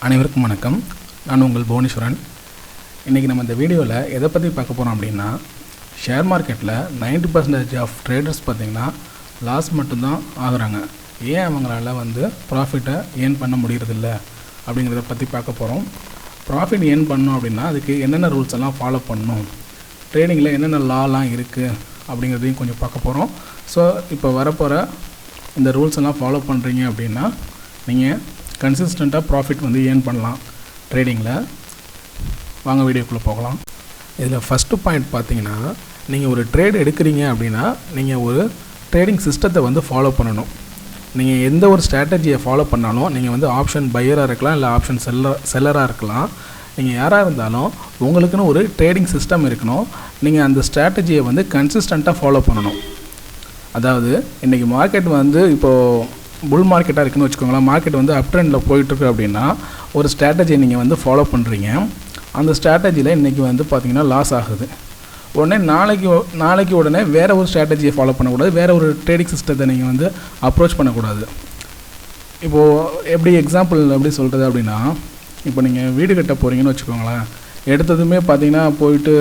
அனைவருக்கும் வணக்கம். நான் உங்கள் புவனேஸ்வரன். இன்றைக்கி நம்ம இந்த வீடியோவில் எதை பற்றி பார்க்க போகிறோம் அப்படின்னா, ஷேர் மார்க்கெட்டில் 90% ஆஃப் ட்ரேடர்ஸ் பார்த்திங்கன்னா லாஸ் மட்டும்தான் ஆகுறாங்க. ஏன் அவங்களால ப்ராஃபிட்டை ஏர்ன் பண்ண முடியறதில்ல அப்படிங்கிறத பற்றி பார்க்க போகிறோம். ப்ராஃபிட் ஏர்ன் பண்ணணும் அப்படின்னா அதுக்கு என்னென்ன ரூல்ஸ் எல்லாம் ஃபாலோ பண்ணணும், ட்ரேடிங்கில் என்னென்ன லாலாம் இருக்குது அப்படிங்கிறதையும் கொஞ்சம் பார்க்க போகிறோம். ஸோ இப்போ வரப்போகிற இந்த ரூல்ஸ் எல்லாம் ஃபாலோ பண்ணுறீங்க அப்படின்னா நீங்கள் கன்சிஸ்டண்ட்டாக ப்ராஃபிட் ஏர்ன் பண்ணலாம் ட்ரேடிங்கில். வாங்க வீடியோக்குள்ளே போகலாம். இதில் ஃபஸ்ட்டு பாயிண்ட் பார்த்தீங்கன்னா, நீங்கள் ஒரு ட்ரேட் எடுக்கிறீங்க அப்படின்னா நீங்கள் ஒரு ட்ரேடிங் சிஸ்டத்தை ஃபாலோ பண்ணணும். நீங்கள் எந்த ஒரு ஸ்ட்ராட்டஜியை ஃபாலோ பண்ணாலும், நீங்கள் ஆப்ஷன் பையராக இருக்கலாம், இல்லை ஆப்ஷன் செல்லராக இருக்கலாம், நீங்கள் யாராக இருந்தாலும் உங்களுக்குன்னு ஒரு ட்ரேடிங் சிஸ்டம் இருக்கணும். நீங்கள் அந்த ஸ்ட்ராட்டஜியை கன்சிஸ்டண்ட்டாக ஃபாலோ பண்ணணும். அதாவது இன்றைக்கி மார்க்கெட் இப்போது புல் மார்க்கெட்டாக இருக்குன்னு வச்சுக்கோங்களேன். மார்க்கெட் அப் ட்ரெண்டில் போயிட்டுருக்கு அப்படின்னா ஒரு ஸ்ட்ராட்டஜியை நீங்கள் ஃபாலோ பண்ணுறீங்க. அந்த ஸ்ட்ராட்டஜியில் இன்றைக்கி பார்த்திங்கன்னா லாஸ் ஆகுது. உடனே நாளைக்கு உடனே வேறு ஒரு ஸ்ட்ராட்டஜியை ஃபாலோ பண்ணக்கூடாது, வேறு ஒரு ட்ரேடிங் சிஸ்டத்தை நீங்கள் அப்ரோச் பண்ணக்கூடாது. இப்போது எக்ஸாம்பிள் எப்படி சொல்கிறது அப்படின்னா, இப்போ நீங்கள் வீடு கட்ட போகிறீங்கன்னு வச்சுக்கோங்களேன். எடுத்ததுமே பார்த்திங்கன்னா போயிட்டு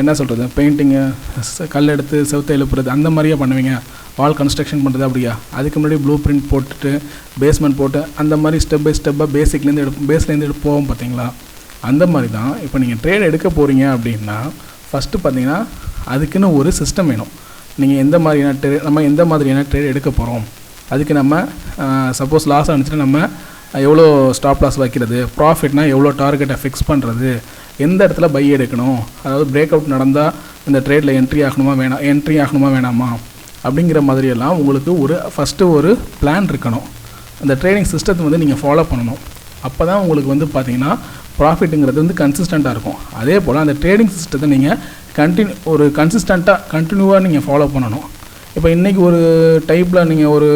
என்ன சொல்கிறது, பெயிண்டிங்கு, கல் எடுத்து செவுத்தை எழுப்புறது அந்த மாதிரியே பண்ணுவீங்க. வால் கன்ஸ்ட்ரக்ஷன் பண்ணுறது அப்படியா? அதுக்கு முன்னாடி ப்ளூ பிரிண்ட் போட்டுட்டு பேஸ்மெண்ட் போட்டு அந்த மாதிரி ஸ்டெப் பை ஸ்டெப்பாக பேஸ்லேருந்து எடுத்து போவோம் பார்த்தீங்களா? அந்த மாதிரி தான் இப்போ நீங்கள் ட்ரேட் எடுக்க போகிறீங்க அப்படின்னா ஃபஸ்ட்டு பார்த்தீங்கன்னா அதுக்குன்னு ஒரு சிஸ்டம் வேணும். நீங்கள் நம்ம எந்த மாதிரியான ட்ரேட் எடுக்க போகிறோம், அதுக்கு நம்ம சப்போஸ் லாஸ் ஆனிச்சுன்னா நம்ம எவ்வளோ ஸ்டாப் லாஸ் வைக்கிறது, ப்ராஃபிட்னால் எவ்வளோ டார்கெட்டை ஃபிக்ஸ் பண்ணுறது, எந்த இடத்துல பை எடுக்கணும், அதாவது பிரேக் அவுட் நடந்தால் இந்த ட்ரேடில் என்ட்ரி ஆகணுமா வேணாமா அப்படிங்கிற மாதிரியெல்லாம் உங்களுக்கு ஃபஸ்ட்டு ஒரு பிளான் இருக்கணும். அந்த ட்ரேடிங் சிஸ்டத்தை நீங்கள் ஃபாலோ பண்ணணும். அப்போ தான் உங்களுக்கு பார்த்தீங்கன்னா ப்ராஃபிட்டுங்கிறது கன்சிஸ்டண்ட்டாக இருக்கும். அதே போல் அந்த ட்ரேடிங் சிஸ்டத்தை நீங்கள் கண்டினியூவாக நீங்கள் ஃபாலோ பண்ணணும். இப்போ இன்றைக்கி ஒரு டைப்பில் நீங்கள் ஒரு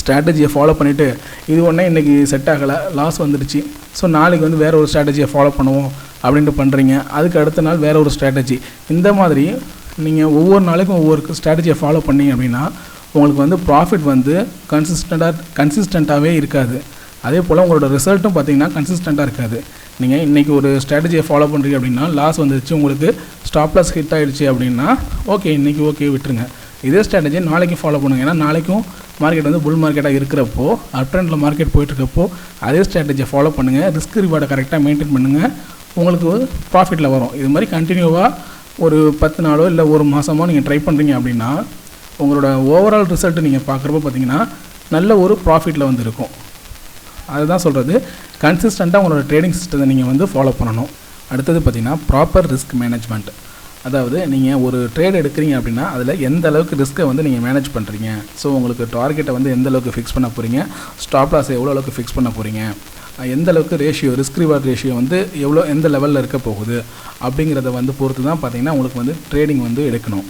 ஸ்ட்ராட்டஜியை ஃபாலோ பண்ணிவிட்டு இது ஒன்றே இன்றைக்கி செட் ஆகலை, லாஸ் வந்துடுச்சு, ஸோ நாளைக்கு வேறு ஒரு ஸ்ட்ராட்டஜியை ஃபாலோ பண்ணுவோம் அப்படின்ட்டு பண்ணுறீங்க. அதுக்கு அடுத்த நாள் வேறு ஒரு ஸ்ட்ராட்டஜி. இந்த மாதிரி நீங்கள் ஒவ்வொரு நாளைக்கும் ஒவ்வொரு ஸ்ட்ராட்டஜியை ஃபாலோ பண்ணிங்க அப்படின்னா உங்களுக்கு ப்ராஃபிட் கன்சிஸ்டண்ட்டாகவே இருக்காது. அதே போல் உங்களோட ரிசல்ட்டும் பார்த்திங்கன்னா கன்சிஸ்டண்ட்டாக இருக்காது. நீங்கள் இன்றைக்கி ஒரு ஸ்ட்ராட்டஜியை ஃபாலோ பண்ணுறீங்க அப்படின்னா லாஸ் வந்துடுச்சு, உங்களுக்கு ஸ்டாப் லாஸ் ஹிட் ஆகிடுச்சு அப்படின்னா இன்றைக்கி விட்டுருங்க. இதே ஸ்ட்ராட்டஜியை நாளைக்கு ஃபாலோ பண்ணுங்கள். ஏன்னா நாளைக்கும் மார்க்கெட் புல் மார்க்கெட்டாக இருக்கிறப்போ, அப் ட்ரெண்டில் மார்க்கெட் போயிட்டுருக்கப்போ அதே ஸ்ட்ராட்டஜியை ஃபாலோ பண்ணுங்கள். ரிஸ்க் ரிவார்டை கரெக்டாக மெயின்டைன் பண்ணுங்கள், உங்களுக்கு ப்ராஃபிட்டில் வரும். இது மாதிரி கண்டினியூவாக ஒரு 10 நாளோ இல்லை ஒரு மாதமோ நீங்கள் ட்ரை பண்ணுறீங்க அப்படின்னா உங்களோட ஓவரால் ரிசல்ட்டு நீங்கள் பார்க்குறப்போ பார்த்தீங்கன்னா நல்ல ஒரு ப்ராஃபிட்டில் இருக்கும். அதுதான் சொல்கிறது, கன்சிஸ்டண்ட்டாக உங்களோட ட்ரேடிங் சிஸ்டத்தை நீங்கள் ஃபாலோ பண்ணணும். அடுத்தது பார்த்திங்கன்னா ப்ராப்பர் ரிஸ்க் மேனேஜ்மெண்ட். அதாவது நீங்கள் ஒரு ட்ரேட் எடுக்கிறீங்க அப்படின்னா அதில் எந்த அளவுக்கு ரிஸ்க்கை நீங்கள் மேனேஜ் பண்ணுறீங்க, ஸோ உங்களுக்கு டார்கெட்டை எந்த அளவுக்கு ஃபிக்ஸ் பண்ண போகிறீங்க, ஸ்டாப் லாஸை எவ்வளோ அளவுக்கு ஃபிக்ஸ் பண்ண போகிறீங்க, எந்த அளவுக்கு ரிஸ்க் ரிவார்ட் ரேஷியோ எந்த லெவலில் இருக்க போகுது அப்படிங்கிறத பொறுத்து தான் பார்த்தீங்கன்னா உங்களுக்கு ட்ரேடிங் எடுக்கணும்.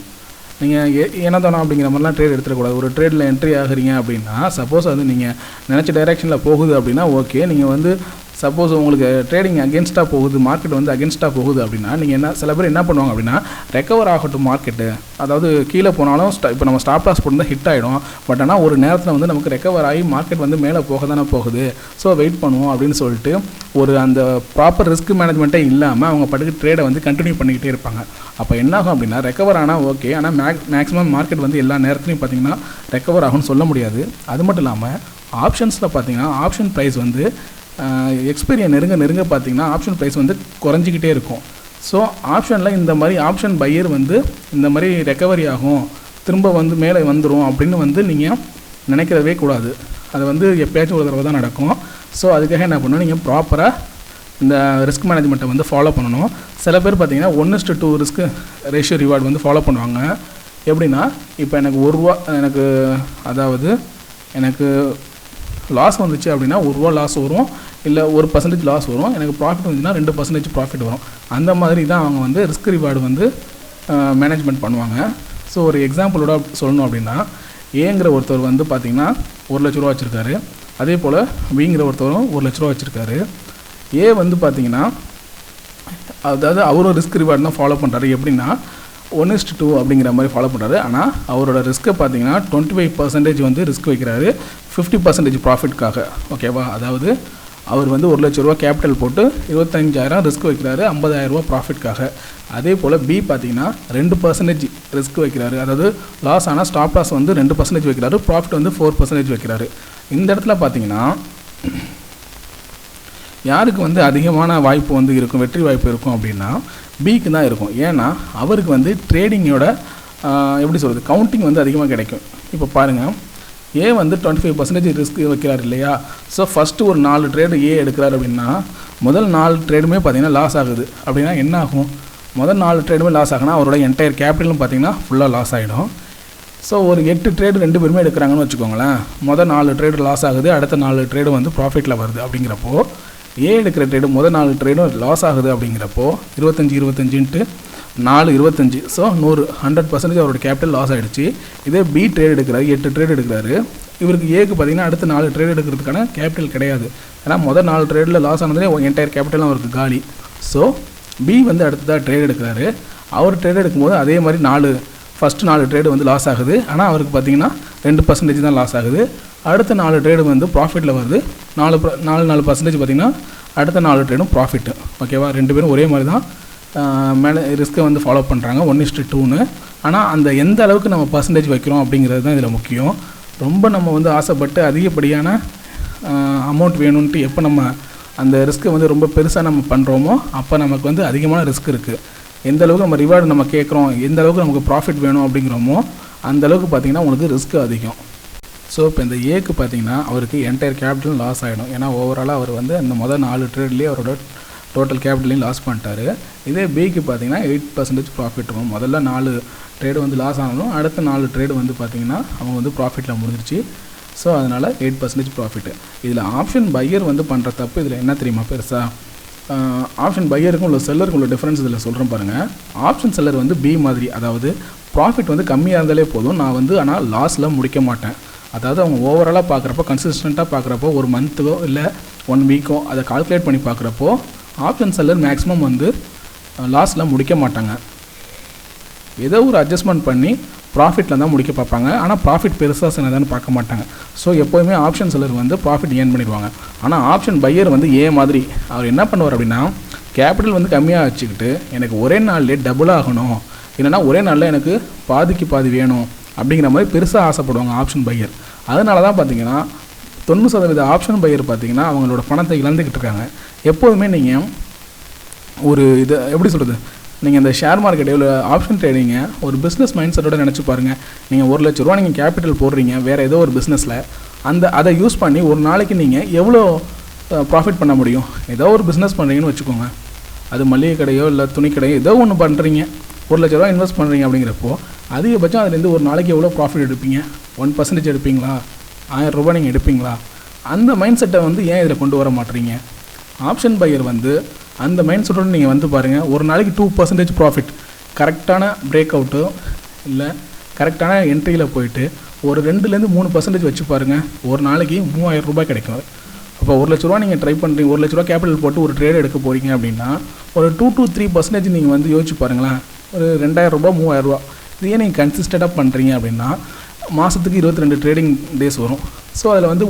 நீங்கள் ஏனதானோ அப்படிங்கிற மாதிரிலாம் ட்ரேட் எடுத்துடக்கூடாது. ஒரு ட்ரேடில் என்ட்ரி ஆகுறீங்க அப்படின்னா சப்போஸ் நீங்கள் நினச்ச டைரெக்ஷனில் போகுது அப்படின்னா ஓகே. நீங்கள் சப்போஸ் உங்களுக்கு ட்ரேடிங் அகேன்ஸ்டாக போகுது, மார்க்கெட் அகேன்ஸ்டாக போகுது அப்படின்னா நீங்கள் சில பேர் என்ன பண்ணுவாங்க அப்படின்னா, ரெக்கவர் ஆகட்டும் மார்க்கெட்டு, அதாவது கீழே போனாலும் இப்போ நம்ம ஸ்டாப் லாஸ் போட்டு ஹிட் ஆகிடும், பட் ஆனால் ஒரு நேரத்தில் நமக்கு ரெக்கவர் ஆகி மார்க்கெட் மேலே போக தானே போகுது, ஸோ வெயிட் பண்ணுவோம் அப்படின்னு சொல்லிட்டு அந்த ப்ராப்பர் ரிஸ்க் மேனேஜ்மெண்ட்டே இல்லாமல் அவங்க பட்டுக்கு ட்ரேடை கண்டினியூ பண்ணிக்கிட்டே இருப்பாங்க. அப்போ என்ன ஆகும் அப்படின்னா, ரெக்கவர் ஆனால் ஓகே, ஆனால் மேக்ஸிமம் மார்க்கெட் எல்லா நேரத்துலையும் பார்த்திங்கன்னா ரெக்கவர் ஆகும்னு சொல்ல முடியாது. அது மட்டும் இல்லாமல் ஆப்ஷன்ஸில் பார்த்திங்கன்னா ஆப்ஷன் ப்ரைஸ் எக்ஸ்பீரியன் நெருங்க பார்த்திங்கன்னா ஆப்ஷன் ப்ரைஸ் குறைஞ்சிக்கிட்டே இருக்கும். ஸோ ஆப்ஷனில் இந்த மாதிரி ஆப்ஷன் பையர் இந்த மாதிரி ரெக்கவரி ஆகும், திரும்ப மேலே வந்துடும் அப்படின்னு நீங்கள் நினைக்கிறவே கூடாது. அது எப்பயாச்சும் ஒரு தடவை தான் நடக்கும். ஸோ அதுக்காக என்ன பண்ணணும், நீங்கள் ப்ராப்பராக இந்த ரிஸ்க் மேனேஜ்மெண்ட்டை ஃபாலோ பண்ணணும். சில பேர் பார்த்திங்கன்னா 1:2 ரிஸ்க் ரேஷியோ ரிவார்டு ஃபாலோ பண்ணுவாங்க. எப்படின்னா, இப்போ எனக்கு எனக்கு லாஸ் வந்துச்சு அப்படின்னா ₹1 லாஸ் வரும், இல்லை 1% லாஸ் வரும். எனக்கு ப்ராஃபிட் வந்துச்சுன்னா 2% ப்ராஃபிட் வரும். அந்த மாதிரி தான் அவங்க ரிஸ்க் ரிவார்டு மேனேஜ்மெண்ட் பண்ணுவாங்க. ஸோ ஒரு எக்ஸாம்பிளோட சொல்லணும் அப்படின்னா, ஏங்கிற ஒருத்தர் பார்த்திங்கன்னா ₹1,00,000 வச்சுருக்காரு. அதே போல் பிங்கிற ஒருத்தரும் ₹1,00,000 வச்சுருக்காரு. ஏ பார்த்திங்கன்னா அதாவது அவரும் ரிஸ்க் ரிவார்டு தான் ஃபாலோ பண்ணுறாரு. எப்படின்னா 1:2 அப்படிங்கிற மாதிரி ஃபாலோ பண்ணுறாரு. ஆனால் அவரோட ரிஸ்க்கை பார்த்தீங்கன்னா 25% ரிஸ்க் வைக்கிறாரு, 50% ப்ராஃபிட்காக. ஓகேவா? அதாவது அவர் வந்து 1 லட்ச ரூபா கேபிட்டல் போட்டு 25,000 ரிஸ்க் வைக்கிறாரு 50,000 ரூபா ப்ராஃபிட்காக. அதே போல் பி பார்த்தீங்கன்னா 2% ரிஸ்க் வைக்கிறாரு. அதாவது லாஸ் ஆனால் ஸ்டாப் லாஸ் வந்து 2% வைக்கிறாரு, ப்ராஃபிட் வந்து 4% வைக்கிறாரு. இந்த இடத்துல பார்த்தீங்கன்னா யாருக்கு வந்து அதிகமான வாய்ப்பு வந்து இருக்கும், வெற்றி வாய்ப்பு இருக்கும் அப்படின்னா பிக்கு தான் இருக்கும். ஏன்னா அவருக்கு வந்து ட்ரேடிங்கோட எப்படி சொல்கிறது, கவுண்டிங் வந்து அதிகமாக கிடைக்கும். இப்போ பாருங்கள், ஏ வந்து 25% ரிஸ்க் வைக்கிறார் இல்லையா. ஸோ ஃபஸ்ட்டு ஒரு 4 ட்ரேடு ஏ எடுக்கிறார் அப்படின்னா முதல் 4 ட்ரேடுமே பார்த்தீங்கன்னா லாஸ் ஆகுது. அப்படின்னா என்ன ஆகும், முதல் 4 ட்ரேடுமே லாஸ் ஆகுனா அவரோட என்டையர் கேபிட்டலும் பார்த்தீங்கன்னா ஃபுல்லாக லாஸ் ஆகிடும். ஸோ ஒரு 8 ட்ரேடு 2 பேருமே எடுக்கிறாங்கன்னு வச்சுக்கோங்களேன். முதல் 4 ட்ரேடு லாஸ் ஆகுது, அடுத்த 4 ட்ரேடு வந்து ப்ராஃபிட்டில் வருது. அப்படிங்கிறப்போ ஏ எடுக்கிற ட்ரேடு முதல் 4 ட்ரேடும் லாஸ் ஆகுது. அப்படிங்கிறப்போ 25 4 25, ஸோ 100% அவரோட கேபிட்டல் லாஸ் ஆகிடுச்சு. இதே பி ட்ரேட் எடுக்கிறாரு, 8 ட்ரேட் எடுக்கிறாரு. இவருக்கு ஏக்கு பார்த்தீங்கன்னா அடுத்த 4 ட்ரேட் எடுக்கிறதுக்கான கேபிட்டல் கிடையாது. ஏன்னா முதல் 4 ட்ரேடில் லாஸ் ஆனதுலேயே என்டையர் கேபிட்டலும் அவருக்கு காலி. ஸோ பி வந்து அடுத்ததாக ட்ரேட் எடுக்கிறாரு. அவர் ட்ரேட் எடுக்கும்போது அதே மாதிரி ஃபஸ்ட்டு 4 ட்ரேடு வந்து லாஸ் ஆகுது. ஆனால் அவருக்கு பார்த்தீங்கன்னா 2% தான் லாஸ் ஆகுது. அடுத்த 4 ட்ரேடு வந்து ப்ராஃபிட்டில் வருது. 4% பார்த்தீங்கன்னா அடுத்த 4 ட்ரேடும் ப்ராஃபிட்டு. ஓகேவா, 2 பேரும் ஒரே மாதிரி தான் மேலே ரிஸ்க்கை வந்து ஃபாலோ பண்ணுறாங்க 1:2ன்னு. ஆனால் அந்த எந்த அளவுக்கு நம்ம பர்சன்டேஜ் வைக்கிறோம் அப்படிங்கிறது தான் இதில் முக்கியம். ரொம்ப நம்ம வந்து ஆசைப்பட்டு அதிகப்படியான அமௌண்ட் வேணும்ன்ட்டு எப்போ நம்ம அந்த ரிஸ்க்கை வந்து ரொம்ப பெருசாக நம்ம பண்ணுறோமோ அப்போ நமக்கு வந்து அதிகமான ரிஸ்க் இருக்குது. எந்த அளவுக்கு நம்ம ரிவார்டு நம்ம கேட்குறோம், எந்த அளவுக்கு நமக்கு ப்ராஃபிட் வேணும் அப்படிங்கிறோமோ அந்தளவுக்கு பார்த்திங்கன்னா உங்களுக்கு ரிஸ்க் அதிகம். ஸோ இப்போ இந்த ஏக்கு பார்த்திங்கன்னா அவருக்கு என்டையர் கேபிட்டல் லாஸ் ஆகிடும். ஏன்னா ஓவராலாக அவர் வந்து அந்த முதல் 4 ட்ரேட்லேயே அவரோட டோட்டல் கேபிட்டலையும் லாஸ் பண்ணிட்டாரு. இதே பிக்கு பார்த்தீங்கன்னா 8% ப்ராஃபிட் இருக்கும். முதல்ல 4 ட்ரேடு வந்து லாஸ் ஆனாலும் அடுத்த 4 ட்ரேடு வந்து பார்த்திங்கன்னா அவங்க வந்து ப்ராஃபிட்டில் முடிஞ்சிருச்சு. ஸோ அதனால் 8% ப்ராஃபிட்டு. இதில் ஆப்ஷன் பையர் வந்து பண்ணுற தப்பு இதில் என்ன தெரியுமா பெருசாக, ஆப்ஷன் பையருக்கும் உள்ள செல்லருக்கும் உள்ள டிஃப்ரென்ஸ் இதில் சொல்கிறேன் பாருங்கள். ஆப்ஷன் செல்லர் வந்து பி மாதிரி, அதாவது ப்ராஃபிட் வந்து கம்மியாக இருந்தாலே போதும், நான் வந்து ஆனால் லாஸில் முடிக்க மாட்டேன். அதாவது அவங்க ஓவராலாக பார்க்குறப்போ கன்சிஸ்டண்ட்டாக பார்க்குறப்போ ஒரு மந்த்துக்கோ இல்லை 1 வீக்கோ அதை கால்குலேட் பண்ணி பார்க்குறப்போ ஆப்ஷன் செல்லர் மேக்ஸிமம் வந்து லாஸில் முடிக்க மாட்டாங்க. ஏதோ ஒரு அட்ஜஸ்ட்மெண்ட் பண்ணி ப்ராஃபிட்டில் தான் முடிக்க பார்ப்பாங்க. ஆனால் ப்ராஃபிட் பெருசாக சின்னதான்னு பார்க்க மாட்டாங்க. ஸோ எப்போயுமே ஆப்ஷன் செல்லர் வந்து ப்ராஃபிட் ஏர்ன் பண்ணிடுவாங்க. ஆனால் ஆப்ஷன் பையர் வந்து ஏ மாதிரி அவர் என்ன பண்ணுவார் அப்படின்னா கேபிட்டல் வந்து கம்மியாக வச்சுக்கிட்டு எனக்கு ஒரே நாள்லேயே டபுள் ஆகணும், இல்லைனா ஒரே நாளில் எனக்கு பாதிக்கு பாதி வேணும் அப்படிங்கிற மாதிரி பெருசாக ஆசைப்படுவாங்க ஆப்ஷன் பையர். அதனால தான் பார்த்தீங்கன்னா 90% ஆப்ஷன் பையர் பார்த்தீங்கன்னா அவங்களோட பணத்தை இழந்துக்கிட்டு இருக்காங்க. எப்போதுமே நீங்கள் ஒரு இதை எப்படி சொல்கிறது, நீங்கள் இந்த ஷேர் மார்க்கெட் எவ்வளோ ஆப்ஷன் ட்ரேடிங்க ஒரு பிஸ்னஸ் மைண்ட் செட்டோட நினச்சி பாருங்கள். நீங்கள் 1 லட்ச ரூபா நீங்கள் கேபிட்டல் போடுறீங்க வேறு ஏதோ ஒரு பிஸ்னஸில், அதை யூஸ் பண்ணி ஒரு நாளைக்கு நீங்கள் எவ்வளோ ப்ராஃபிட் பண்ண முடியும். ஏதோ ஒரு பிஸ்னஸ் பண்ணுறீங்கன்னு வச்சுக்கோங்க, அது மளிகை கடையோ இல்லை துணி கடையோ ஏதோ ஒன்று பண்ணுறீங்க, 1 லட்ச ரூபா இன்வெஸ்ட் பண்ணுறீங்க. அப்படிங்கிறப்போ அதிகபட்சம் அதுலேருந்து ஒரு நாளைக்கு எவ்வளோ ப்ராஃபிட் எடுப்பீங்க, 1% எடுப்பீங்களா, 1000 ரூபா நீங்கள் எடுப்பீங்களா? அந்த மைண்ட் செட்டை வந்து ஏன் இதில் கொண்டு வர மாட்டீங்க? ஆப்ஷன் பையர் வந்து அந்த மைண்ட் செட்டோடு நீங்கள் வந்து பாருங்கள், ஒரு நாளைக்கு 2% ப்ராஃபிட் கரெக்டான பிரேக் அவுட்டோ இல்லை கரெக்டான என்ட்ரியில் போயிட்டு ஒரு 2-3% வச்சு பாருங்கள், ஒரு நாளைக்கு 3000 ரூபாய் கிடைக்கும். அப்போ 1 லட்ச ரூபா நீங்கள் ட்ரை பண்ணுறீங்க, 1 லட்ச ரூபா கேபிட்டல் போட்டு ஒரு ட்ரேட் எடுக்க போகிறீங்க அப்படின்னா ஒரு 2-3% நீங்கள் வந்து யோசிச்சு பாருங்களேன், ஒரு 2000 ரூபா 3000 ரூபா. இதையே நீங்கள் கன்சிஸ்டண்ட்டாக பண்ணுறீங்க அப்படின்னா மாதத்துக்கு 22 ட்ரேடிங் டேஸ் வரும். ஸோ அதில் வந்து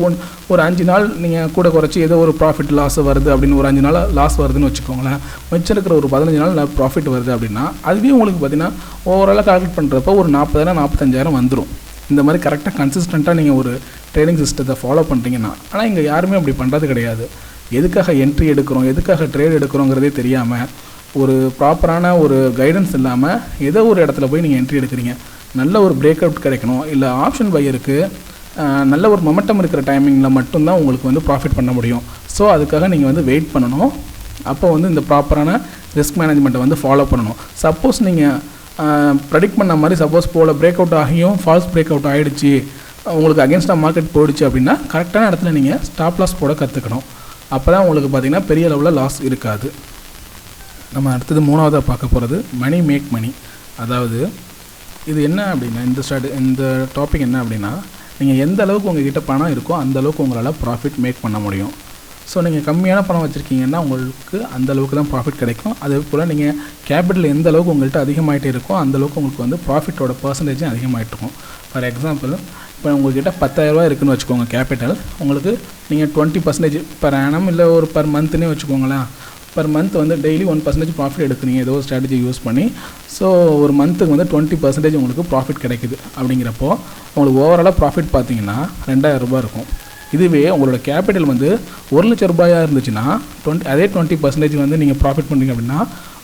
ஒரு 5 நாள் நீங்கள் கூட குறைச்சி ஏதோ ஒரு ப்ராஃபிட் லாஸ் வருது அப்படின்னு ஒரு 5 நாள் லாஸ் வருதுன்னு வச்சுக்கோங்களேன், மிச்சம் இருக்கிற ஒரு 15 நாள் ப்ராஃபிட் வருது அப்படின்னா அதுவே உங்களுக்கு பார்த்தீங்கன்னா ஓவராலாக கால்குலேட் பண்ணுறப்போ ஒரு 40,000-45,000 வந்துடும். இந்த மாதிரி கரெக்டாக கன்சிஸ்டண்ட்டாக நீங்கள் ஒரு ட்ரேடிங் சிஸ்டத்தை ஃபாலோ பண்ணுறீங்கன்னா. ஆனால் இங்கே யாருமே அப்படி பண்ணுறது கிடையாது. எதுக்காக என்ட்ரி எடுக்கிறோம், எதுக்காக ட்ரேட் எடுக்கிறோங்கிறதே தெரியாமல், ஒரு ப்ராப்பரான ஒரு கைடன்ஸ் இல்லாமல் ஏதோ ஒரு இடத்துல போய் நீங்கள் என்ட்ரி எடுக்கிறீங்க. நல்ல ஒரு பிரேக் அவுட் கிடைக்கணும், இல்லை ஆப்ஷன் பையருக்கு நல்ல ஒரு மொமெண்டம் இருக்கிற டைமிங்கில் மட்டும்தான் உங்களுக்கு வந்து ப்ராஃபிட் பண்ண முடியும். ஸோ அதுக்காக நீங்கள் வந்து வெயிட் பண்ணணும். அப்போ வந்து இந்த ப்ராப்பரான ரிஸ்க் மேனேஜ்மெண்ட்டை வந்து ஃபாலோ பண்ணணும். சப்போஸ் நீங்கள் ப்ரெடிக்ட் பண்ண மாதிரி சப்போஸ் போல் பிரேக் அவுட் ஆகியும் ஃபால்ஸ் பிரேக் அவுட் ஆகிடுச்சு, உங்களுக்கு அகேன்ஸ்டாக மார்க்கெட் போயிடுச்சு அப்படின்னா கரெக்டான இடத்துல நீங்கள் ஸ்டாப் லாஸ் போட கற்றுக்கணும். அப்போ தான் உங்களுக்கு பார்த்திங்கன்னா பெரிய லெவலில் லாஸ் இருக்காது. நம்ம அடுத்தது 3ஆவதாக பார்க்க போகிறது மணி மேக் மணி. அதாவது இது என்ன அப்படின்னா இந்த டாபிக் என்ன அப்படின்னா, நீங்கள் எந்த அளவுக்கு உங்கள்கிட்ட பணம் இருக்கோ அந்த அளவுக்கு உங்களால் ப்ராஃபிட் மேக் பண்ண முடியும். ஸோ நீங்கள் கம்மியான பணம் வச்சுருக்கீங்கன்னா உங்களுக்கு அந்த அளவுக்கு தான் ப்ராஃபிட் கிடைக்கும். அதே போல் நீங்கள் கேபிட்டல் எந்த அளவுக்கு உங்கள்கிட்ட அதிகமாகிட்டே இருக்கோ அந்தளவுக்கு உங்களுக்கு வந்து ப்ராஃபிட்டோட பர்சன்டேஜும் அதிகமாகிட்டு இருக்கும். ஃபார் எக்ஸாம்பிள் இப்போ உங்கள்கிட்ட 10,000 இருக்குதுன்னு வச்சுக்கோங்க கேபிட்டல், உங்களுக்கு நீங்கள் 20% பெர் ஆனம் இல்லை ஒரு பெர் மந்த்னே வச்சுக்கோங்களேன். பர் மந்த் வந்து டெய்லி 1% ப்ராஃபிட் எடுக்கிறீங்க ஏதோ ஒரு ஸ்ட்ராட்டஜி யூஸ் பண்ணி. ஸோ ஒரு மந்த்துக்கு வந்து 20% உங்களுக்கு ப்ராஃபிட் கிடைக்குது. அப்படிங்கிறப்போ உங்களுக்கு ஓவராலாக ப்ராஃபிட் பார்த்தீங்கன்னா 2,000 ரூபாய் இருக்கும். இதுவே உங்களோட கேபிட்டல் வந்து 1,00,000 ரூபாயாக இருந்துச்சுன்னா அதே 20% வந்து நீங்கள் ப்ராஃபிட் பண்ணுறீங்க அப்படின்னா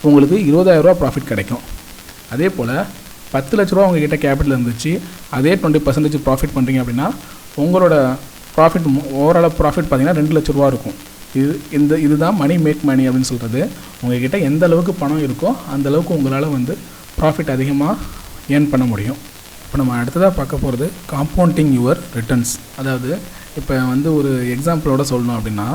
உங்களுக்கு 20,000 ரூபா ப்ராஃபிட் கிடைக்கும். அதே போல் 10 லட்ச ரூபா உங்கள்கிட்ட கேபிட்டல் இருந்துச்சு, அதே 20% ப்ராஃபிட் பண்ணுறீங்க அப்படின்னா உங்களோட ப்ராஃபிட் ஓவராலாக ப்ராஃபிட் பார்த்தீங்கன்னா 2 லட்ச ரூபா இருக்கும். இதுதான் மணி மேக் மணி அப்படின்னு சொல்கிறது. உங்கள்கிட்ட எந்த அளவுக்கு பணம் இருக்கோ அந்த அளவுக்கு உங்களால் வந்து ப்ராஃபிட் அதிகமாக ஏர்ன் பண்ண முடியும். இப்போ நம்ம அடுத்ததாக பார்க்க போகிறது காம்பவுண்டிங் யுவர் ரிட்டர்ன்ஸ். அதாவது இப்போ வந்து ஒரு எக்ஸாம்பிளோட சொல்லணும் அப்படின்னா,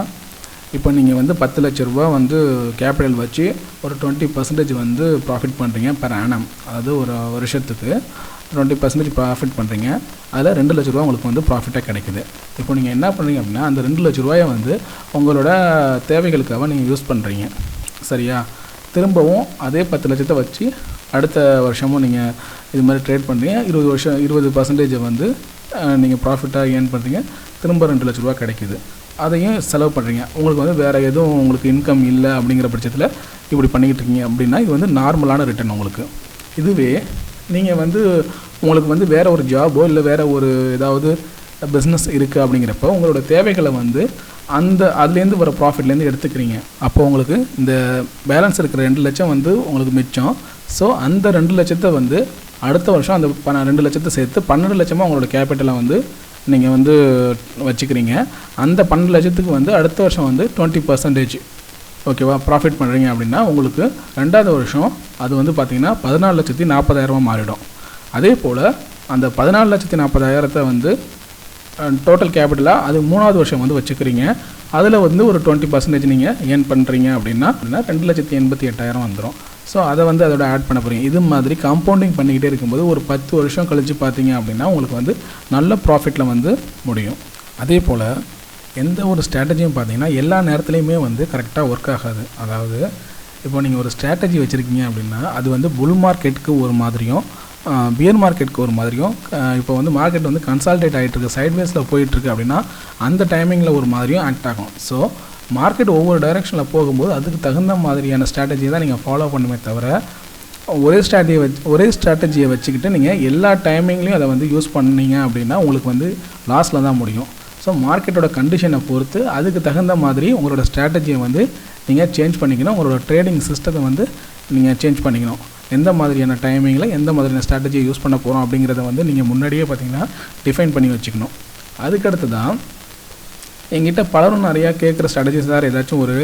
இப்போ நீங்கள் வந்து 10 லட்ச ரூபா வந்து கேபிட்டல் வச்சு ஒரு 20% வந்து ப்ராஃபிட் பண்ணுறீங்க பெர் ஆனம். அதாவது ஒரு வருஷத்துக்கு 20% ப்ராஃபிட் பண்ணுறீங்க. அதில் 2 லட்ச ரூபா உங்களுக்கு வந்து ப்ராஃபிட்டாக கிடைக்குது. இப்போ நீங்கள் என்ன பண்ணுறீங்க அப்படின்னா அந்த 2 லட்ச ரூபாயை வந்து உங்களோட தேவைகளுக்காக நீங்கள் யூஸ் பண்ணுறீங்க. சரியா? திரும்பவும் அதே 10 லட்சத்தை வச்சு அடுத்த வருஷமும் நீங்கள் இது மாதிரி ட்ரேட் பண்ணுறீங்க. 20% வந்து நீங்கள் ப்ராஃபிட்டாக ஏர்ன் பண்ணுறீங்க. திரும்ப 2 லட்ச ரூபா கிடைக்குது. அதையும் செலவு பண்ணுறீங்க. உங்களுக்கு வந்து வேறு எதுவும் உங்களுக்கு இன்கம் இல்லை அப்படிங்கிற பட்சத்தில் இப்படி பண்ணிக்கிட்டு இருக்கீங்க அப்படின்னா இது வந்து நார்மலான ரிட்டர்ன் உங்களுக்கு. இதுவே நீங்கள் வந்து உங்களுக்கு வந்து வேறு ஒரு ஜாபோ இல்லை வேறு ஒரு ஏதாவது பிஸ்னஸ் இருக்குது அப்படிங்கிறப்ப உங்களோட தேவைகளை வந்து அதுலேருந்து வர ப்ராஃபிட்லேருந்து எடுத்துக்கிறீங்க. அப்போ உங்களுக்கு இந்த பேலன்ஸ் இருக்கிற 2 லட்சம் வந்து உங்களுக்கு மிச்சம். ஸோ அந்த 2 லட்சத்தை வந்து அடுத்த வருஷம் அந்த 2 லட்சத்தை சேர்த்து 12 லட்சமாக உங்களோட கேபிட்டலை வந்து நீங்கள் வந்து வச்சுக்கிறீங்க. அந்த 12 லட்சத்துக்கு வந்து அடுத்த வருஷம் வந்து 20% ஓகேவா ப்ராஃபிட் பண்ணுறீங்க அப்படின்னா உங்களுக்கு 2வது வருஷம் அது வந்து பார்த்திங்கன்னா 14,40,000 மாறிடும். அதே போல் அந்த 14,40,000 வந்து டோட்டல் கேபிட்டலாக அது 3வது வருஷம் வந்து வச்சுக்கிறீங்க. அதில் வந்து ஒரு 20% நீங்கள் ஏர்ன் பண்ணுறீங்க அப்படின்னா 2,88,000 வந்துடும். ஸோ அதை வந்து அதோட ஆட் பண்ண போகிறீங்க. இது மாதிரி காம்பவுண்டிங் பண்ணிக்கிட்டே இருக்கும்போது ஒரு 10 வருஷம் கழித்து பார்த்தீங்க அப்படின்னா உங்களுக்கு வந்து நல்ல ப்ராஃபிட்டில் வந்து முடியும். அதே போல் எந்த ஒரு ஸ்ட்ராட்டஜியும் பார்த்தீங்கன்னா எல்லா நேரத்துலையுமே வந்து கரெக்டாக ஒர்க் ஆகாது. அதாவது இப்போ நீங்கள் ஒரு ஸ்ட்ராட்டஜி வச்சுருக்கீங்க அப்படின்னா அது வந்து புல் மார்க்கெட்டுக்கு ஒரு மாதிரியும் பியர் மார்க்கெட்டுக்கு ஒரு மாதிரியும் இப்போ வந்து மார்க்கெட் வந்து கன்சால்டேட் ஆகிட்டுருக்கு சைட்வேஸில் போயிட்டுருக்கு அப்படின்னா அந்த டைமிங்கில் ஒரு மாதிரியும் ஆக்ட் ஆகும். ஸோ மார்க்கெட் ஒவ்வொரு டைரெக்ஷனில் போகும்போது அதுக்கு தகுந்த மாதிரியான ஸ்ட்ராட்டஜியை தான் நீங்கள் ஃபாலோ பண்ணுமே தவிர ஒரே ஸ்ட்ராட்டஜியை வச்சுக்கிட்டு நீங்கள் எல்லா டைமிங்லேயும் அதை வந்து யூஸ் பண்ணீங்க அப்படின்னா உங்களுக்கு வந்து லாஸில் தான் முடியும். ஸோ மார்க்கெட்டோட கண்டிஷனை பொறுத்து அதுக்கு தகுந்த மாதிரி உங்களோட ஸ்ட்ராட்டஜியை வந்து நீங்கள் சேஞ்ச் பண்ணிக்கணும். உங்களோட ட்ரேடிங் சிஸ்டத்தை வந்து நீங்கள் சேஞ்ச் பண்ணிக்கணும். எந்த மாதிரியான டைமிங்கில் எந்த மாதிரியான ஸ்ட்ராட்டஜியை யூஸ் பண்ண போகிறோம் அப்படிங்கிறத வந்து நீங்கள் முன்னாடியே பார்த்தீங்கன்னா டிஃபைன் பண்ணி வச்சுக்கணும். அதுக்கடுத்து தான் எங்கிட்ட பலரும் நிறையா கேட்குற ஸ்ட்ராட்டஜிஸ் சார் ஏதாச்சும் ஒரு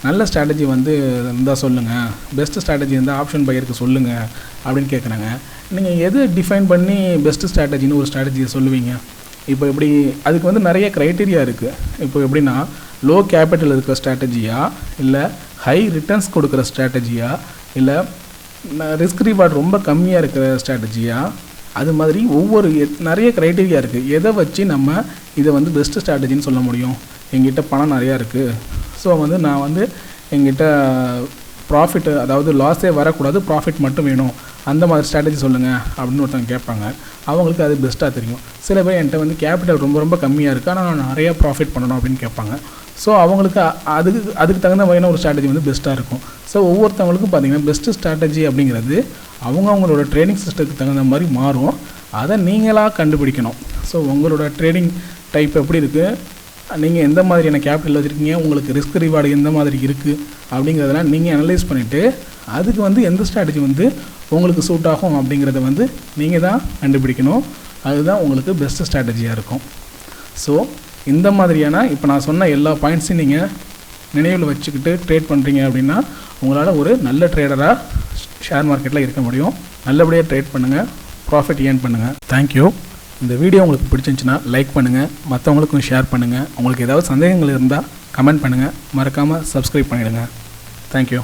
நல்ல ஸ்ட்ராட்டஜி வந்து இருந்தால் சொல்லுங்கள், பெஸ்ட்டு ஸ்ட்ராட்டஜி இருந்தால் ஆப்ஷன் பையருக்கு சொல்லுங்கள் அப்படின்னு கேட்குறாங்க. நீங்கள் எது டிஃபைன் பண்ணி பெஸ்ட்டு ஸ்ட்ராட்டஜின்னு ஒரு ஸ்ட்ராட்டஜியை சொல்லுவீங்க? இப்போ எப்படி அதுக்கு வந்து நிறைய க்ரைட்டீரியா இருக்குது. இப்போ எப்படின்னா லோ கேபிட்டல் இருக்கிற ஸ்ட்ராட்டஜியா, இல்லை ஹை ரிட்டர்ன்ஸ் கொடுக்குற ஸ்ட்ராட்டஜியா, இல்லை ரிஸ்க் ரிவார்ட் ரொம்ப கம்மியாக இருக்கிற ஸ்ட்ராட்டஜியா, அது மாதிரி நிறைய க்ரைட்டீரியா இருக்குது. எதை வச்சு நம்ம இதை வந்து பெஸ்ட்டு ஸ்ட்ராட்டஜின்னு சொல்ல முடியும்? எங்கிட்ட பணம் நிறையா இருக்குது, ஸோ வந்து நான் வந்து எங்கிட்ட ப்ராஃபிட்டு அதாவது லாஸே வரக்கூடாது, ப்ராஃபிட் மட்டும் வேணும், அந்த மாதிரி ஸ்ட்ராட்டஜி சொல்லுங்கள் அப்படின்னு ஒருத்தவங்க கேட்பாங்க. அவங்களுக்கு அது பெஸ்ட்டாக தெரியும். சில பேர் என்கிட்ட வந்து கேபிட்டல் ரொம்ப ரொம்ப கம்மியாக இருக்குது ஆனால் நான் நிறையா ப்ராஃபிட் பண்ணணும் அப்படின்னு கேட்பாங்க. ஸோ அவங்களுக்கு அதுக்கு தகுந்த மாதிரியான ஒரு ஸ்ட்ராட்டஜி வந்து பெஸ்ட்டாக இருக்கும். ஸோ ஒவ்வொருத்தவங்களுக்கும் பார்த்திங்கன்னா பெஸ்ட்டு ஸ்ட்ராட்டஜி அப்படிங்கிறது அவங்களோட ட்ரேடிங் சிஸ்டத்துக்கு தகுந்த மாதிரி மாறும். அதை நீங்களாக கண்டுபிடிக்கணும். ஸோ உங்களோட ட்ரேடிங் டைப் எப்படி இருக்குது, நீங்கள் எந்த மாதிரியான கேபிட்டல் வச்சுருக்கீங்க, உங்களுக்கு ரிஸ்க் ரிவார்டு எந்த மாதிரி இருக்குது அப்படிங்கிறதெல்லாம் நீங்கள் அனலைஸ் பண்ணிவிட்டு அதுக்கு வந்து எந்த ஸ்ட்ராட்டஜி வந்து உங்களுக்கு சூட் ஆகும் அப்படிங்கிறத வந்து நீங்கள் தான் கண்டுபிடிக்கணும். அதுதான் உங்களுக்கு பெஸ்ட்டு ஸ்ட்ராட்டஜியாக இருக்கும். ஸோ இந்த மாதிரியான இப்போ நான் சொன்ன எல்லா பாயிண்ட்ஸையும் நீங்கள் நினைவில் வச்சுக்கிட்டு ட்ரேட் பண்ணுறீங்க அப்படின்னா உங்களால் ஒரு நல்ல ட்ரேடராக ஷேர் மார்க்கெட்டில் இருக்க முடியும். நல்லபடியாக ட்ரேட் பண்ணுங்கள், ப்ராஃபிட் ஏர்ன் பண்ணுங்கள். தேங்க்யூ. இந்த வீடியோ உங்களுக்கு பிடிச்சிருந்துச்சுன்னா லைக் பண்ணுங்கள், மற்றவங்களுக்கும் ஷேர் பண்ணுங்கள். உங்களுக்கு ஏதாவது சந்தேகங்கள் இருந்தால் கமெண்ட் பண்ணுங்கள். மறக்காமல் சப்ஸ்கிரைப் பண்ணிவிடுங்க. தேங்க்யூ.